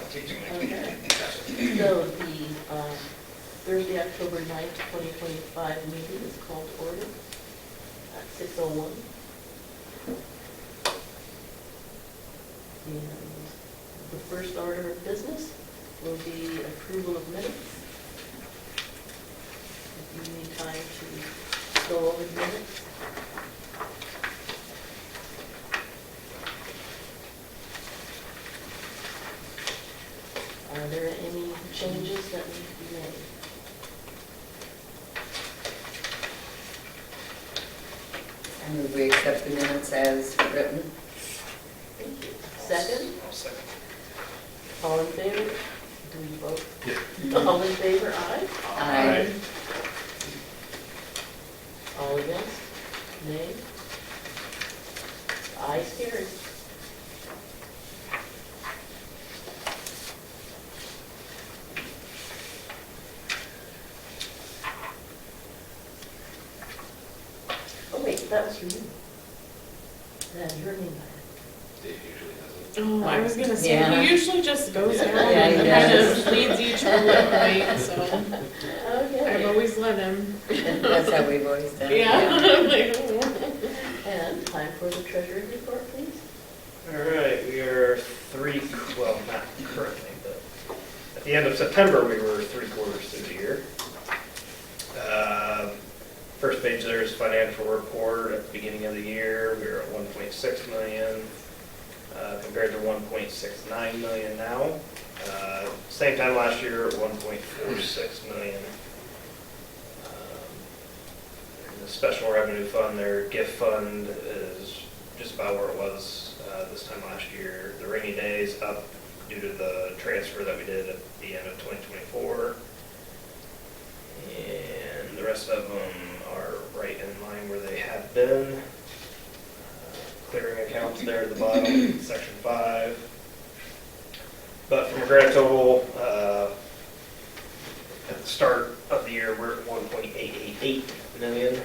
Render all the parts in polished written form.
Okay. So the Thursday, October 9th, 2025 meeting is called to order at 6:01. And the first order of business will be approval of minutes. If you need time to go over the minutes. Are there any changes that need to be made? I move we accept the minutes as written. Thank you. Second? I'll second. All in favor? Do we vote? Yeah. All in favor, aye? Aye. All against? Nay? Ayes carried. Oh wait, that was for you. That had your name on it. Dave usually has it. Oh, I was gonna say, Yeah. he usually just goes down Yeah, he and kind does. of leads you to a little point, so I've Okay. always let him. That's how we've always done it. Yeah. I'm like, oh. And time for the treasurer's report, please. All right, we are well, not currently, but at the end of September, we were 3/4 through the year. First page there is financial report. At the beginning of the year, we were at 1.6 million, compared to 1.69 million now. Same time last year, 1.46 million. The special revenue fund, their gift fund is just about where it was this time last year. The rainy days up due to the transfer that we did at the end of 2024. And the rest of them are right in line where they have been. Clearing accounts there at the bottom, section 5. But from a grand total, at the start of the year, we're at 1.888 million.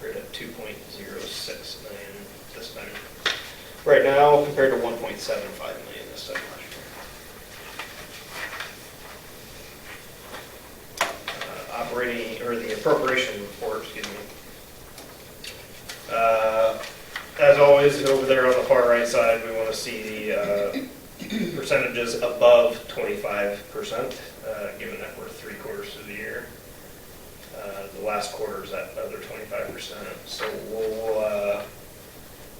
We're at 2.06 million this time. Right now, compared to 1.75 million this time last year. Operating, or the appropriation report, excuse me. As always, over there on the far right side, we want to see the percentages above 25%, given that we're 3/4 through the year. The last quarter is that other 25%. So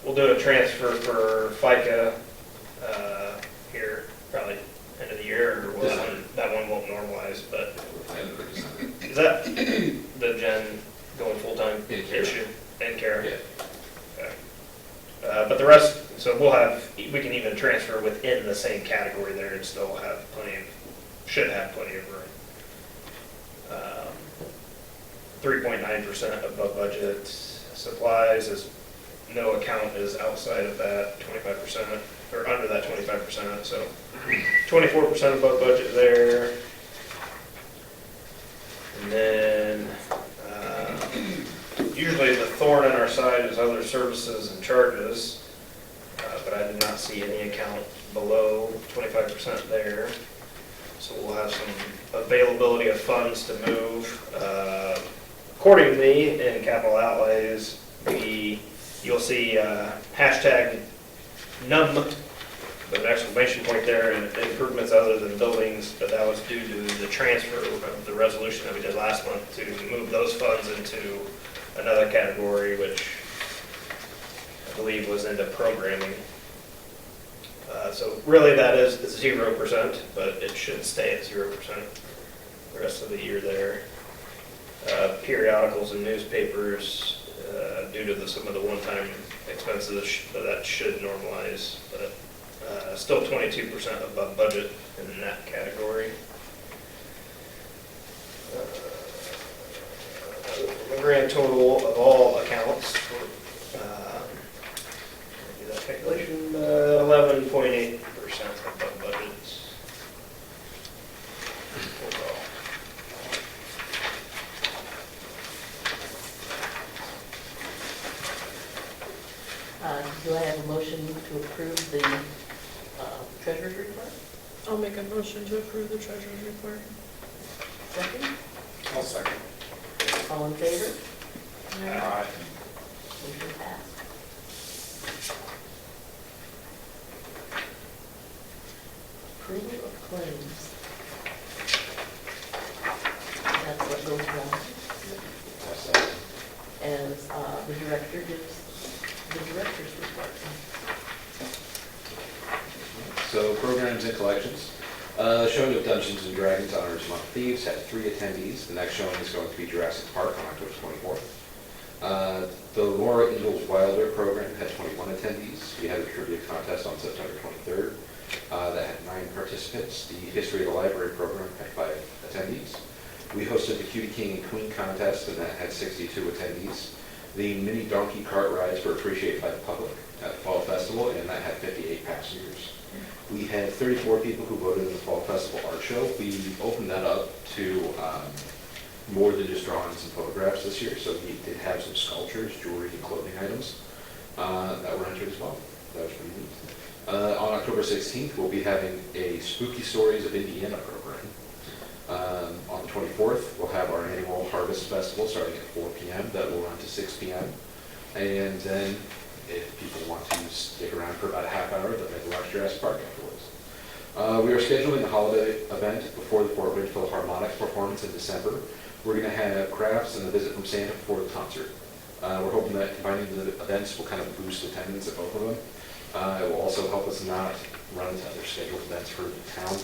we'll do a transfer for FICA here, probably end of the year, or that one won't normalize, but is that the Jen going full-time issue? And Kara? Yeah. Okay. But the rest, so we can even transfer within the same category there and still have should have plenty of room. 3.9% above budget. Supplies is, no account is outside of that 25%, or under that 25%, so 24% above budget there. And then, usually the thorn in our side is other services and charges, but I did not see any account below 25% there. So we'll have some availability of funds to move. Accordingly, in capital outlays, you'll see hashtag num, with an exclamation point there, and improvements other than buildings, but that was due to the transfer of the resolution that we did last month to move those funds into another category, which I believe was into programming. So really that is 0%, but it should stay at 0% the rest of the year there. Periodicals and newspapers, due to some of the one-time expenses, that should normalize, but still 22% above budget in that category. The grand total of all accounts, do that calculation, 11.8% above budgets. Overall. Do I have a motion to approve the treasurer's report? I'll make a motion to approve the treasurer's report. Second, I'll second. all in favor? Aye. Motion passed. Approval of claims. That's what goes down. As the director gives the director's report. So programs and collections. The showing of Dungeons and Dragons Honors Among Thieves had 3 attendees. The next showing is going to be Jurassic Park on October 24th. The Laura Ingalls Wilder program had 21 attendees. We had a trivia contest on September 23rd that had 9 participants. The History of the Library program had 5 attendees. We hosted the Cutie King and Queen contest, and that had 62 attendees. The mini donkey cart rides were appreciated by the public at the Fall Festival, and that had 58 passengers. We had 34 people who voted in the Fall Festival Art Show. We opened that up to more than just drawings and photographs this year, so we did have some sculptures, jewelry, and clothing items that were entered as well. That was pretty neat. On October 16th, we'll be having a Spooky Stories of Indiana program. On the 24th, we'll have our annual Harvest Festival starting at 4 p.m. That will run to 6 p.m. And then if people want to stick around for about a half hour, they'll make a watch Jurassic Park afterwards. We are scheduling a holiday event before the Fort Ridge Philharmonic performance in December. We're going to have crafts and a visit from Santa before the concert. We're hoping that combining the events will kind of boost attendance at both of them. It will also help us not run into other scheduled events for the town.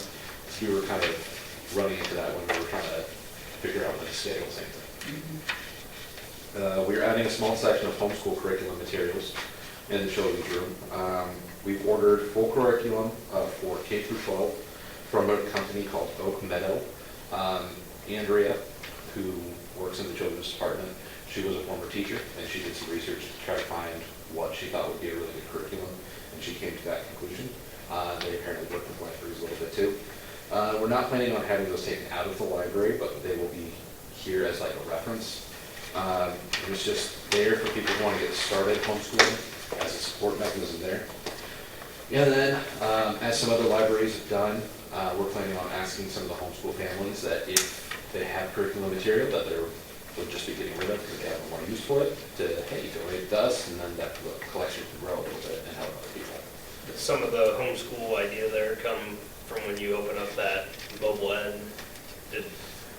We were kind of running into that when we were trying to figure out when to schedule Santa. We're adding a small section of homeschool curriculum materials in the children's room. We've ordered full curriculum for K through 12 from a company called Oak Meadow. Andrea, who works in the children's department, she was a former teacher, and she did some research to try to find what she thought would be a really good curriculum, and she came to that conclusion. They apparently work with libraries a little bit too. We're not planning on having those taken out of the library, but they will be here as like a reference. It's just there for people who want to get started homeschooling as a support mechanism there. And then, as some other libraries have done, we're planning on asking some of the homeschool families that if they have curriculum material that they would just be getting rid of because they have more use for it, to, hey, donate it to us, and then that collection can grow a little bit and help other people. Some of the homeschool idea there come from when you open up that mobile ed. It's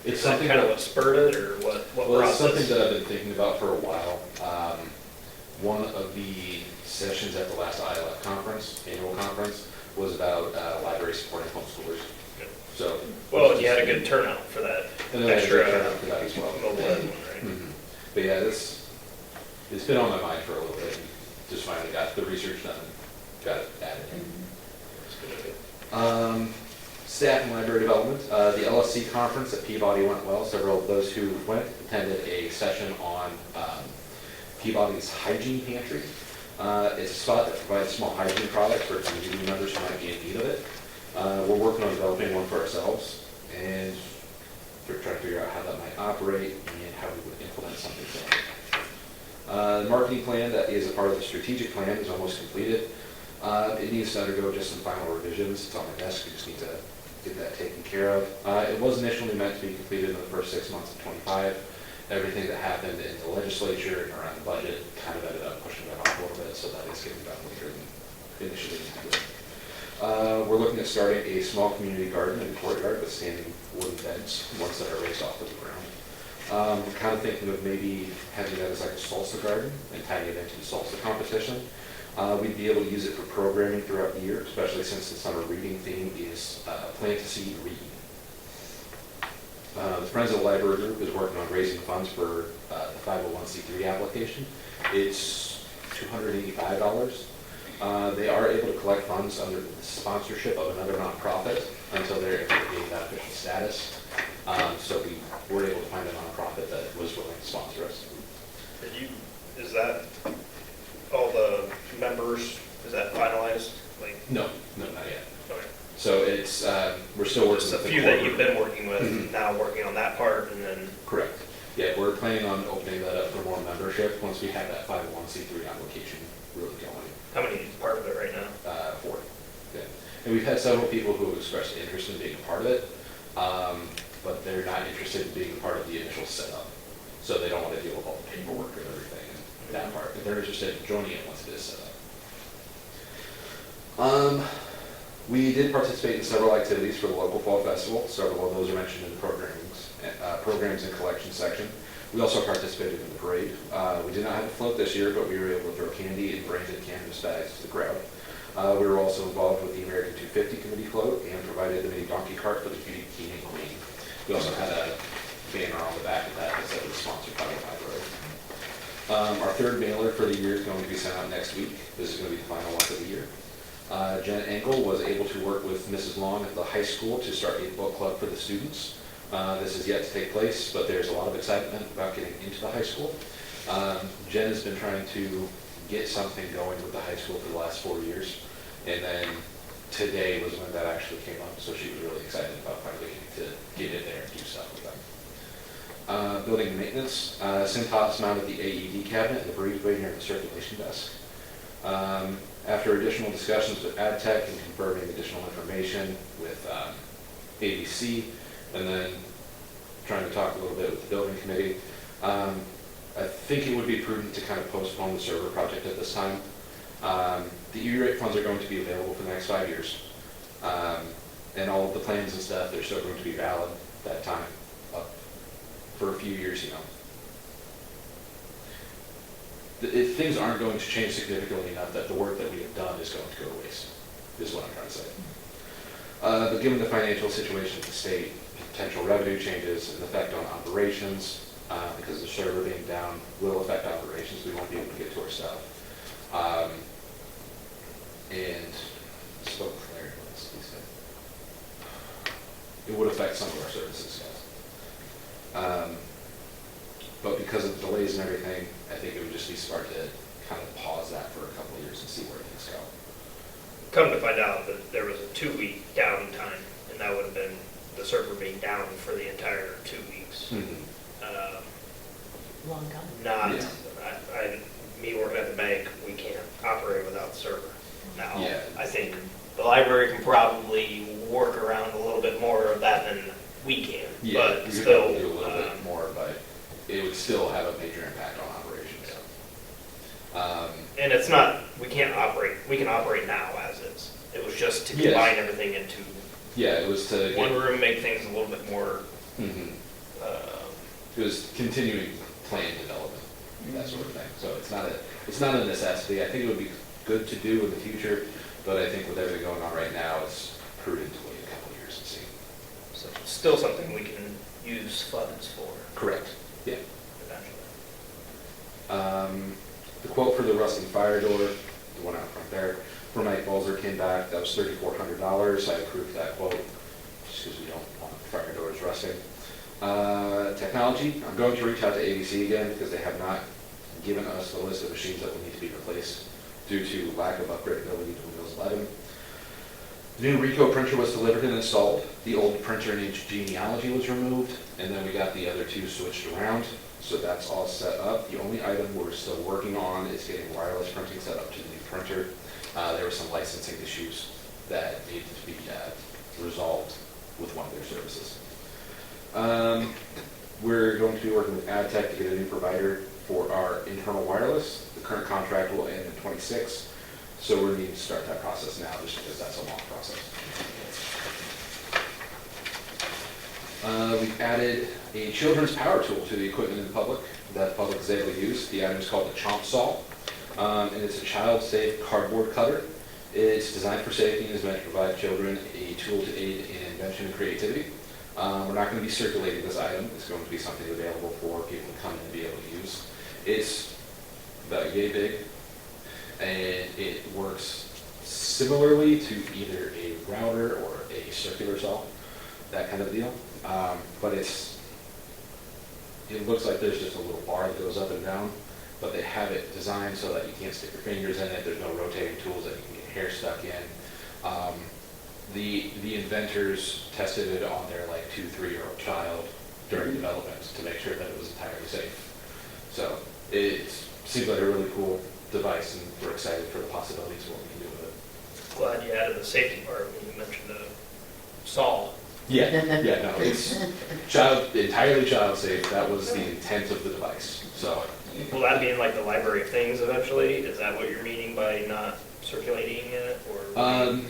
Is that something kind of that- what spurred it, or what Well, it's process? something that I've been thinking about for a while. One of the sessions at the last ILF conference, annual conference, was about library supporting homeschoolers. Good. So. Well, you had a good turnout for that And then I had a extra good turnout for that as well. mobile ed one, right? Mhm. But yeah, it's been on my mind for a little bit. Just finally got the research done and got it added in. That's good. Staff and library development. The LSC conference at Peabody went well. Several of those who went attended a session on Peabody's hygiene pantry. It's a spot that provides small hygiene products for community members who might be in need of it. We're working on developing one for ourselves, and we're trying to figure out how that might operate and how we would implement something there. The marketing plan that is a part of the strategic plan is almost completed. It needs to undergo just some final revisions. It's on my desk. We just need to get that taken care of. It was initially meant to be completed in the first 6 months of '25. Everything that happened in the legislature and around the budget kind of ended up pushing that off a little bit, so that is getting done later than initially intended. We're looking at starting a small community garden in the courtyard with standing wooden beds, ones that are raised off of the ground. We're kind of thinking of maybe having that as like a salsa garden and tying it into the salsa competition. We'd be able to use it for programming throughout the year, especially since the summer reading theme is Plant a Seed, Read. The Friends of the Library Group is working on raising funds for the 501c3 application. It's $285. They are able to collect funds under the sponsorship of another nonprofit until they're able to gain that official status. So we were able to find a nonprofit that was willing to sponsor us. Is that all the members, is that finalized? Like, No, not yet. okay. So it's, we're still working Just a with the few that core you've group. been working with, Mhm. now working on that part, and then, Correct. Yeah, we're planning on opening that up for more membership once we have that 501c3 application really going. how many is part of it right now? 4. Yeah. And we've had several people who have expressed interest in being a part of it, but they're not interested in being a part of the initial setup. So they don't want to deal with all the paperwork and everything and that part, but they're interested in joining it once it is set up. We did participate in several activities for the local fall festival. Several of those are mentioned in the programs and collection section. We also participated in the parade. We did not have a float this year, but we were able to throw candy and branded canvas bags to the crowd. We were also involved with the American 250 committee float and provided the mini donkey cart for the Beauty King and Queen. We also had a banner on the back of that that said it was sponsored by the library. Our third mailer for the year is going to be sent out next week. This is going to be the final one for the year. Jen Engel was able to work with Mrs. Long at the high school to start a book club for the students. This is yet to take place, but there's a lot of excitement about getting into the high school. Jen has been trying to get something going with the high school for the last 4 years, and then today was when that actually came up, so she was really excited about finally getting to get in there and do stuff with them. Building and maintenance, Cintas mounted the AED cabinet in the breezeway near the circulation desk. After additional discussions with AdTech and confirming additional information with ABC, and then trying to talk a little bit with the building committee, I think it would be prudent to kind of postpone the server project at this time. The E-rate funds are going to be available for the next 5 years. And all of the plans and stuff, they're still going to be valid that time, up for a few years, you know. Things aren't going to change significantly enough that the work that we have done is going to go to waste, is what I'm trying to say. But given the financial situation of the state, potential revenue changes and effect on operations, because the server being down will affect operations, we won't be able to get to our stuff. And spoke clarity, it would affect some of our services, yes. But because of the delays and everything, I think it would just be smart to kind of pause that for a couple of years and see where things go. Come to find out that there was a 2-week downtime, and that would have been the server being down for the entire 2 weeks. Mm-hmm. Long time. Not, Yeah. Me working at the bank, we can't operate without the server. Now, Yeah. I think the library can probably work around a little bit more of that than we can, Yeah, but we could still. do a little bit more, but it would still have a major impact on operations. And it's not, we can operate now as is. It was just to Yes. combine everything into Yeah, it was to one room, make things a little bit more, Mhm. It was continuing plan development, that sort of thing. So it's not a necessity. I think it would be good to do in the future, but I think with everything going on right now, it's prudent to wait a couple of years and see. so still something we can use funds for Correct. Yeah. eventually. The quote for the rusting fire door, the one out front there, for Mike Balzer came back. That was $3,400. I approved that quote just because we don't want fire doors rusting. Technology, I'm going to reach out to ABC again because they have not given us the list of machines that will need to be replaced due to lack of upgradability to Windows 11. The new Ricoh printer was delivered and installed. The old printer named Genealogy was removed, and then we got the other two switched around. So that's all set up. The only item we're still working on is getting wireless printing set up to the new printer. There were some licensing issues that needed to be resolved with one of their services. We're going to be working with AdTech to get a new provider for our internal wireless. The current contract will end in 26, so we're needing to start that process now just because that's a long process. We've added a children's power tool to the equipment in the public that the public is able to use. The item is called the Chomp Saw, and it's a child-safe cardboard cutter. It's designed for safety and is meant to provide children a tool to aid in invention and creativity. We're not going to be circulating this item. It's going to be something available for people to come in and be able to use. It's about yay big, and it works similarly to either a router or a circular saw, that kind of deal. But it looks like there's just a little bar that goes up and down, but they have it designed so that you can't stick your fingers in it. There's no rotating tools that you can get hair stuck in. The inventors tested it on their 2, 3-year-old child during development to make sure that it was entirely safe. So it seems like a really cool device, and we're excited for the possibilities of what we can do with it. glad you added the safety part when you mentioned a saw. Yeah, no, it's entirely child safe. That was the intent of the device, so. Will that be in like the library of things eventually? Is that what you're meaning by not circulating it, or? I mean,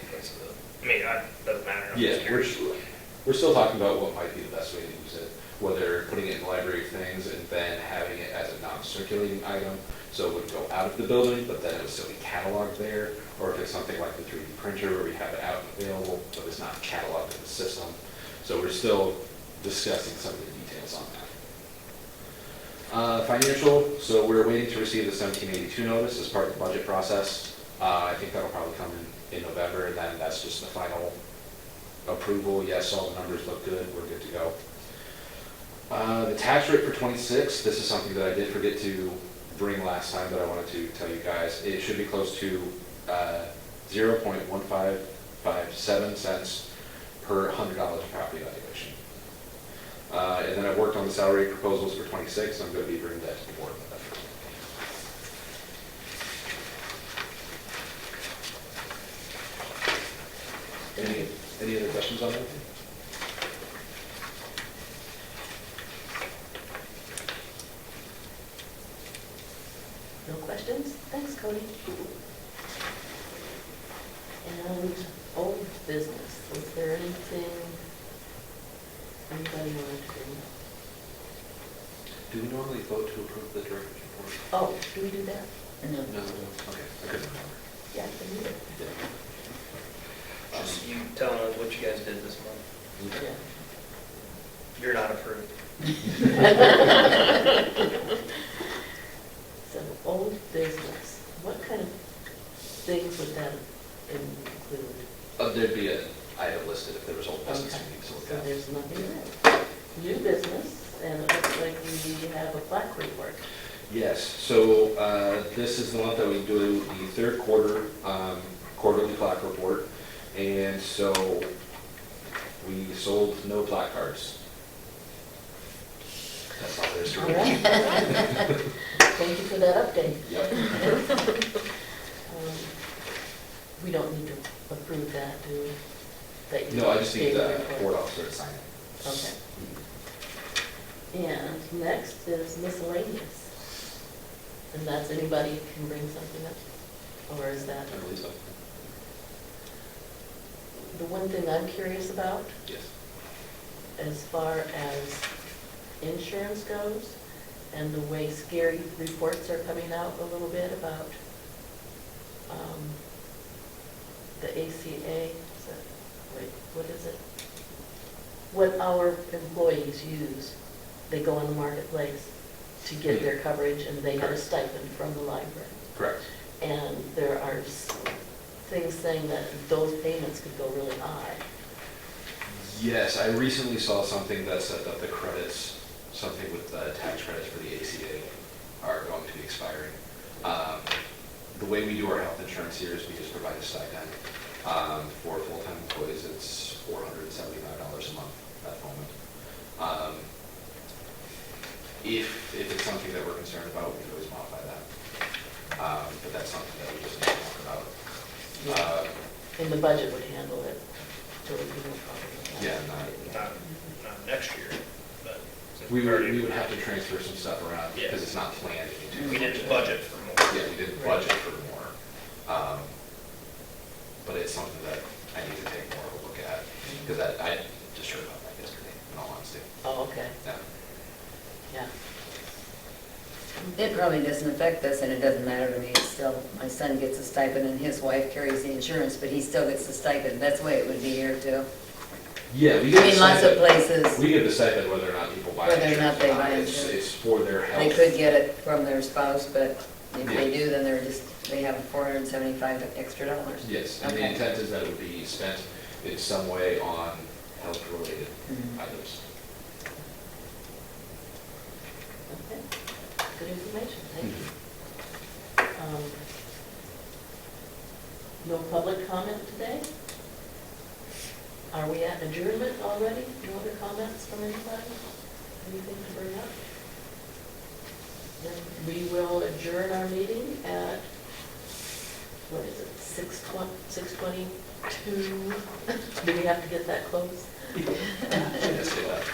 it doesn't matter. I'm just Yeah, curious. we're still talking about what might be the best way to use it, whether putting it in the library of things and then having it as a non-circulating item, so it would go out of the building, but then it would still be cataloged there, or if it's something like the 3D printer where we have it out and available, but it's not cataloged in the system. So we're still discussing some of the details on that. Financial, so we're waiting to receive the 1782 notice as part of the budget process. I think that'll probably come in November, and then that's just the final approval. Yes, all the numbers look good, we're good to go. The tax rate for 26, this is something that I did forget to bring last time, but I wanted to tell you guys. It should be close to 0.1557 cents per $100 of property valuation. And then I've worked on the salary proposals for 26. I'm going to be bringing that to the board. Any other questions on anything? No questions? Thanks, Cody. And old business, is there anything anybody wanted to bring up? Do we normally vote to approve the director's report? Oh, do we do that? No. No, okay, I couldn't remember. Yeah, I can do it. Just you telling us what you guys did this month. Yeah. You're not approved. So, old business, what kind of things would that include? There'd be an item listed if there was old business Okay. we need to look So at. there's nothing there. New business, and it looks like we have a plaque report. Yes, so this is the month that we do the third quarter quarterly plaque report. And so we sold no plaque cards. That's all there is to All it. right. Thank you for that update. Yep. We don't need to approve that, do we? That you No, I just need gave the report. board officer to sign it. Okay. And next is miscellaneous. And that's anybody can bring something up? Or is that, I believe so. the one thing I'm curious about, Yes. as far as insurance goes, and the way scary reports are coming out a little bit about the ACA, what is it? What our employees use, they go on the marketplace to get their coverage, and they get a stipend from the library. Correct. And there are things saying that those payments could go really high. Yes, I recently saw something that said that the credits, something with the tax credits for the ACA are going to be expiring. The way we do our health insurance here is we just provide a stipend. For full-time employees, it's $475 a month at the moment. If it's something that we're concerned about, we can always modify that. But that's something that we just need to talk about. And the budget would handle it, so it would be no problem with that. Yeah, Not next year, but. since We already- would have to transfer some stuff around Yeah. because it's not planned into. We didn't budget for more. Yeah, we didn't budget for more. But it's something that I need to take more of a look at, because I just heard about that yesterday, in all honesty. Oh, okay, Yeah. yeah. It probably doesn't affect us, and it doesn't matter to me. It's still, my son gets a stipend and his wife carries the insurance, but he still gets the stipend. That's the way it would be here too. Yeah, we I mean, lots of places, We give the stipend whether or not people buy Whether or insurance. not they buy It's- insurance. It's for their health. they could get it from their spouse, but if Yeah. they do, then they have $475 extra. Yes, and the Okay. intent is that it would be spent in some way on health-related Mhm. items. Okay, good information, thank you. No public comment today? Are we at adjournment already? No other comments from anybody? Anything to bring up? Then we will adjourn our meeting at what is it, 622? Do we have to get that close? Yes, it does.